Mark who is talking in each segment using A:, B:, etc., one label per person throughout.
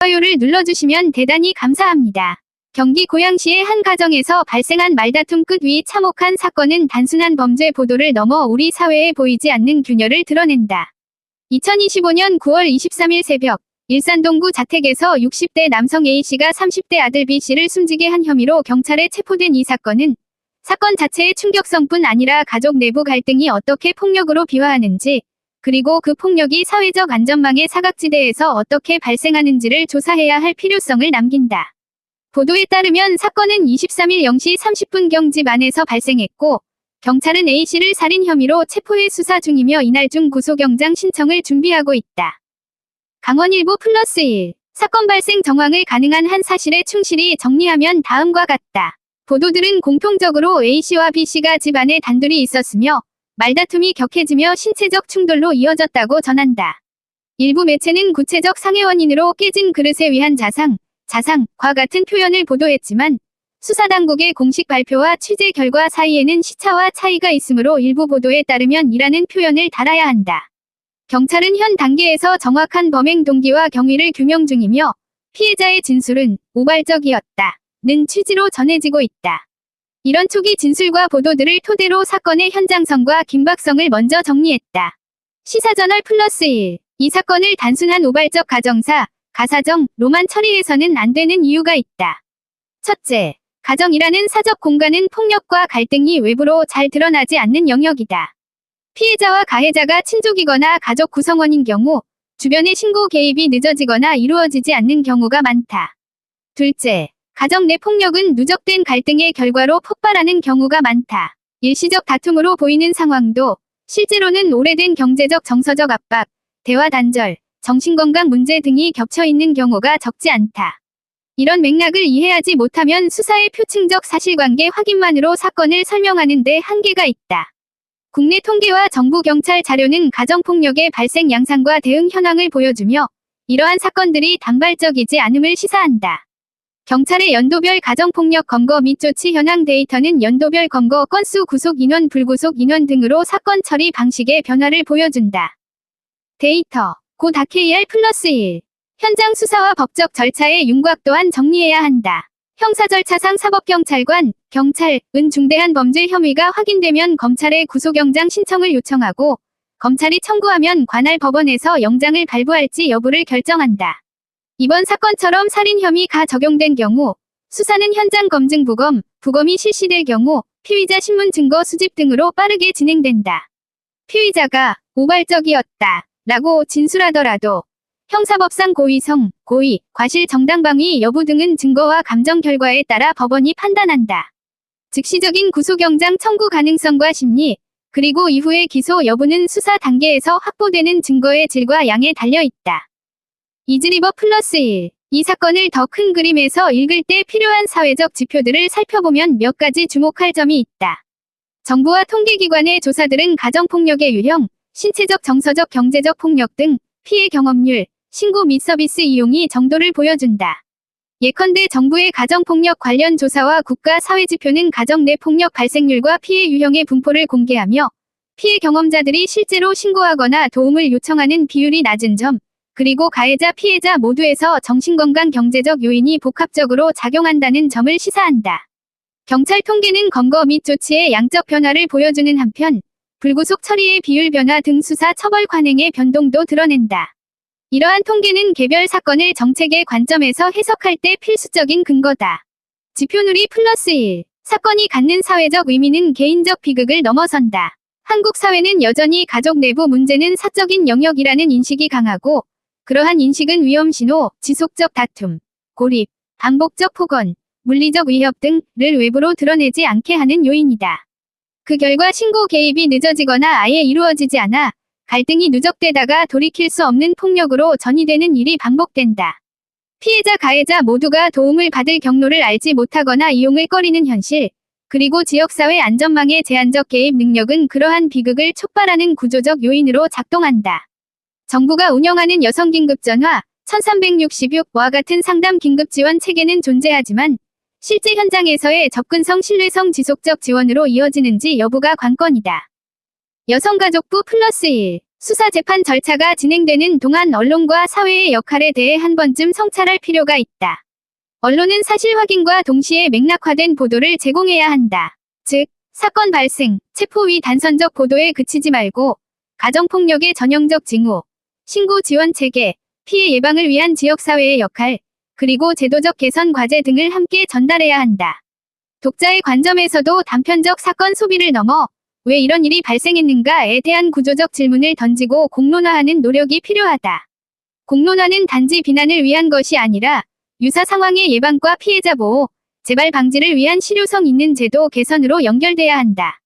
A: 좋아요를 눌러주시면 대단히 감사합니다. 경기 고양시의 한 가정에서 발생한 말다툼 끝 위 참혹한 사건은 단순한 범죄 보도를 넘어 우리 사회에 보이지 않는 균열을 드러낸다. 2025년 9월 23일 새벽 일산 동구 자택에서 60대 남성 A씨가 30대 아들 B씨를 숨지게 한 혐의로 경찰에 체포된 이 사건은 사건 자체의 충격성뿐 아니라 가족 내부 갈등이 어떻게 폭력으로 비화하는지, 그리고 그 폭력이 사회적 안전망의 사각지대에서 어떻게 발생하는지를 조사해야 할 필요성을 남긴다. 보도에 따르면 사건은 23일 0시 30분경 집 안에서 발생했고, 경찰은 A씨를 살인 혐의로 체포해 수사 중이며 이날 중 구속영장 신청을 준비하고 있다. 강원일보 플러스1 사건 발생 정황을 가능한 한 사실에 충실히 정리하면 다음과 같다. 보도들은 공통적으로 A씨와 B씨가 집 안에 단둘이 있었으며 말다툼이 격해지며 신체적 충돌로 이어졌다고 전한다. 일부 매체는 구체적 상해 원인으로 깨진 그릇에 위한 자상과 같은 표현을 보도했지만 수사당국의 공식 발표와 취재 결과 사이에는 시차와 차이가 있으므로 일부 보도에 따르면 이라는 표현을 달아야 한다. 경찰은 현 단계에서 정확한 범행 동기와 경위를 규명 중이며 피해자의 진술은 우발적이었다는 취지로 전해지고 있다. 이런 초기 진술과 보도들을 토대로 사건의 현장성과 긴박성을 먼저 정리했다. 시사저널 플러스1 이 사건을 단순한 우발적 가정사로만 처리해서는 안 되는 이유가 있다. 첫째, 가정이라는 사적 공간은 폭력과 갈등이 외부로 잘 드러나지 않는 영역이다. 피해자와 가해자가 친족이거나 가족 구성원인 경우 주변의 신고 개입이 늦어지거나 이루어지지 않는 경우가 많다. 둘째, 가정 내 폭력은 누적된 갈등의 결과로 폭발하는 경우가 많다. 일시적 다툼으로 보이는 상황도 실제로는 오래된 경제적 정서적 압박, 대화 단절, 정신건강 문제 등이 겹쳐 있는 경우가 적지 않다. 이런 맥락을 이해하지 못하면 수사의 표층적 사실관계 확인만으로 사건을 설명하는 데 한계가 있다. 국내 통계와 정부 경찰 자료는 가정폭력의 발생 양상과 대응 현황을 보여주며 이러한 사건들이 단발적이지 않음을 시사한다. 경찰의 연도별 가정폭력 검거 및 조치 현황 데이터는 연도별 검거 건수, 구속 인원, 불구속 인원 등으로 사건 처리 방식의 변화를 보여준다. 데이터 고 KR 플러스1 현장 수사와 법적 절차의 윤곽 또한 정리해야 한다. 형사절차상 사법경찰관, 경찰은 중대한 범죄 혐의가 확인되면 검찰에 구속영장 신청을 요청하고 검찰이 청구하면 관할 법원에서 영장을 발부할지 여부를 결정한다. 이번 사건처럼 살인 혐의가 적용된 경우 수사는 현장 검증 부검이 실시될 경우 피의자 신문 증거 수집 등으로 빠르게 진행된다. 피의자가 우발적이었다라고 진술하더라도 형사법상 고의성, 고의, 과실 정당방위 여부 등은 증거와 감정 결과에 따라 법원이 판단한다. 즉시적인 구속영장 청구 가능성과 심리, 그리고 이후의 기소 여부는 수사 단계에서 확보되는 증거의 질과 양에 달려있다. 이즈리버 플러스1 이 사건을 더 큰 그림에서 읽을 때 필요한 사회적 지표들을 살펴보면 몇 가지 주목할 점이 있다. 정부와 통계기관의 조사들은 가정폭력의 유형, 신체적 정서적 경제적 폭력 등 피해 경험률, 신고 및 서비스 이용이 정도를 보여준다. 예컨대 정부의 가정폭력 관련 조사와 국가 사회지표는 가정 내 폭력 발생률과 피해 유형의 분포를 공개하며 피해 경험자들이 실제로 신고하거나 도움을 요청하는 비율이 낮은 점, 그리고 가해자 피해자 모두에서 정신건강 경제적 요인이 복합적으로 작용한다는 점을 시사한다. 경찰 통계는 검거 및 조치의 양적 변화를 보여주는 한편 불구속 처리의 비율 변화 등 수사 처벌 관행의 변동도 드러낸다. 이러한 통계는 개별 사건을 정책의 관점에서 해석할 때 필수적인 근거다. 지표누리 플러스1 사건이 갖는 사회적 의미는 개인적 비극을 넘어선다. 한국 사회는 여전히 가족 내부 문제는 사적인 영역이라는 인식이 강하고 그러한 인식은 위험신호, 지속적 다툼, 고립, 반복적 폭언, 물리적 위협 등을 외부로 드러내지 않게 하는 요인이다. 그 결과 신고 개입이 늦어지거나 아예 이루어지지 않아 갈등이 누적되다가 돌이킬 수 없는 폭력으로 전이되는 일이 반복된다. 피해자 가해자 모두가 도움을 받을 경로를 알지 못하거나 이용을 꺼리는 현실, 그리고 지역사회 안전망의 제한적 개입 능력은 그러한 비극을 촉발하는 구조적 요인으로 작동한다. 정부가 운영하는 여성긴급전화 1366와 같은 상담 긴급지원 체계는 존재하지만 실제 현장에서의 접근성 신뢰성 지속적 지원으로 이어지는지 여부가 관건이다. 여성가족부 플러스1 수사 재판 절차가 진행되는 동안 언론과 사회의 역할에 대해 한 번쯤 성찰할 필요가 있다. 언론은 사실 확인과 동시에 맥락화된 보도를 제공해야 한다. 즉, 사건 발생, 체포 위 단선적 보도에 그치지 말고 가정폭력의 전형적 징후, 신고 지원 체계, 피해 예방을 위한 지역사회의 역할, 그리고 제도적 개선 과제 등을 함께 전달해야 한다. 독자의 관점에서도 단편적 사건 소비를 넘어 왜 이런 일이 발생했는가에 대한 구조적 질문을 던지고 공론화하는 노력이 필요하다. 공론화는 단지 비난을 위한 것이 아니라 유사 상황의 예방과 피해자 보호, 재발 방지를 위한 실효성 있는 제도 개선으로 연결돼야 한다.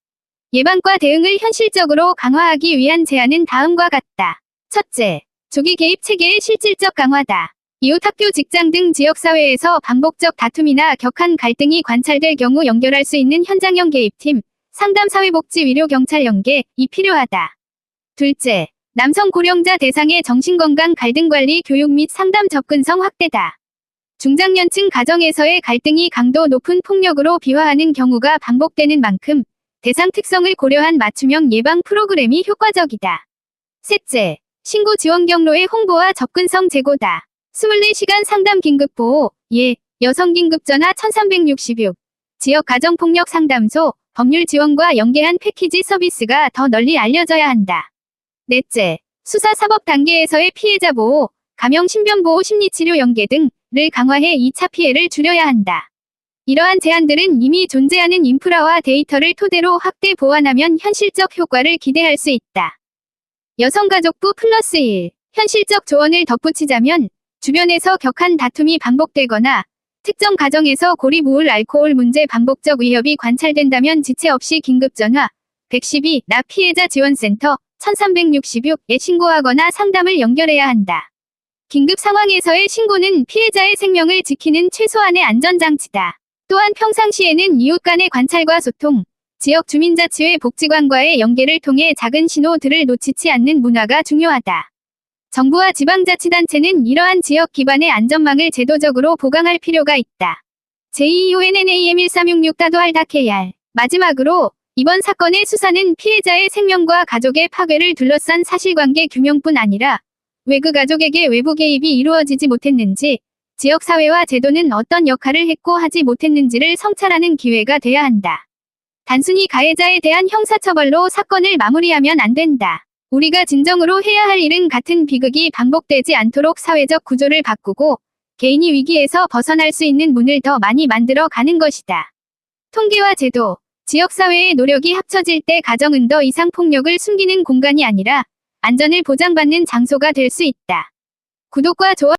A: 예방과 대응을 현실적으로 강화하기 위한 제안은 다음과 같다. 첫째, 조기 개입 체계의 실질적 강화다. 이웃 학교 직장 등 지역사회에서 반복적 다툼이나 격한 갈등이 관찰될 경우 연결할 수 있는 현장형 개입팀, 상담 사회복지 위료 경찰 연계이 필요하다. 둘째, 남성 고령자 대상의 정신건강 갈등 관리 교육 및 상담 접근성 확대다. 중장년층 가정에서의 갈등이 강도 높은 폭력으로 비화하는 경우가 반복되는 만큼 대상 특성을 고려한 맞춤형 예방 프로그램이 효과적이다. 셋째, 신고 지원 경로의 홍보와 접근성 제고다. 24시간 상담 긴급보호, 여성 긴급전화 1366, 지역 가정폭력 상담소, 법률 지원과 연계한 패키지 서비스가 더 널리 알려져야 한다. 넷째, 수사 사법 단계에서의 피해자 보호, 감형 신변보호 심리치료 연계 등을 강화해 2차 피해를 줄여야 한다. 이러한 제안들은 이미 존재하는 인프라와 데이터를 토대로 확대 보완하면 현실적 효과를 기대할 수 있다. 여성가족부 +1, 현실적 조언을 덧붙이자면 주변에서 격한 다툼이 반복되거나 특정 가정에서 고립 우울 알코올 문제 반복적 위협이 관찰된다면 지체 없이 긴급전화 112 나 피해자 지원센터 1366에 신고하거나 상담을 연결해야 한다. 긴급 상황에서의 신고는 피해자의 생명을 지키는 최소한의 안전장치다. 또한 평상시에는 이웃 간의 관찰과 소통, 지역 주민자치회 복지관과의 연계를 통해 작은 신호들을 놓치지 않는 문화가 중요하다. 정부와 지방자치단체는 이러한 지역 기반의 안전망을 제도적으로 보강할 필요가 있다. JEONNAM1366-R-KR 마지막으로 이번 사건의 수사는 피해자의 생명과 가족의 파괴를 둘러싼 사실관계 규명뿐 아니라 왜 그 가족에게 외부 개입이 이루어지지 못했는지, 지역사회와 제도는 어떤 역할을 했고 하지 못했는지를 성찰하는 기회가 돼야 한다. 단순히 가해자에 대한 형사처벌로 사건을 마무리하면 안 된다. 우리가 진정으로 해야 할 일은 같은 비극이 반복되지 않도록 사회적 구조를 바꾸고 개인이 위기에서 벗어날 수 있는 문을 더 많이 만들어 가는 것이다. 통계와 제도, 지역사회의 노력이 합쳐질 때 가정은 더 이상 폭력을 숨기는 공간이 아니라 안전을 보장받는 장소가 될 수 있다. 구독과 좋아요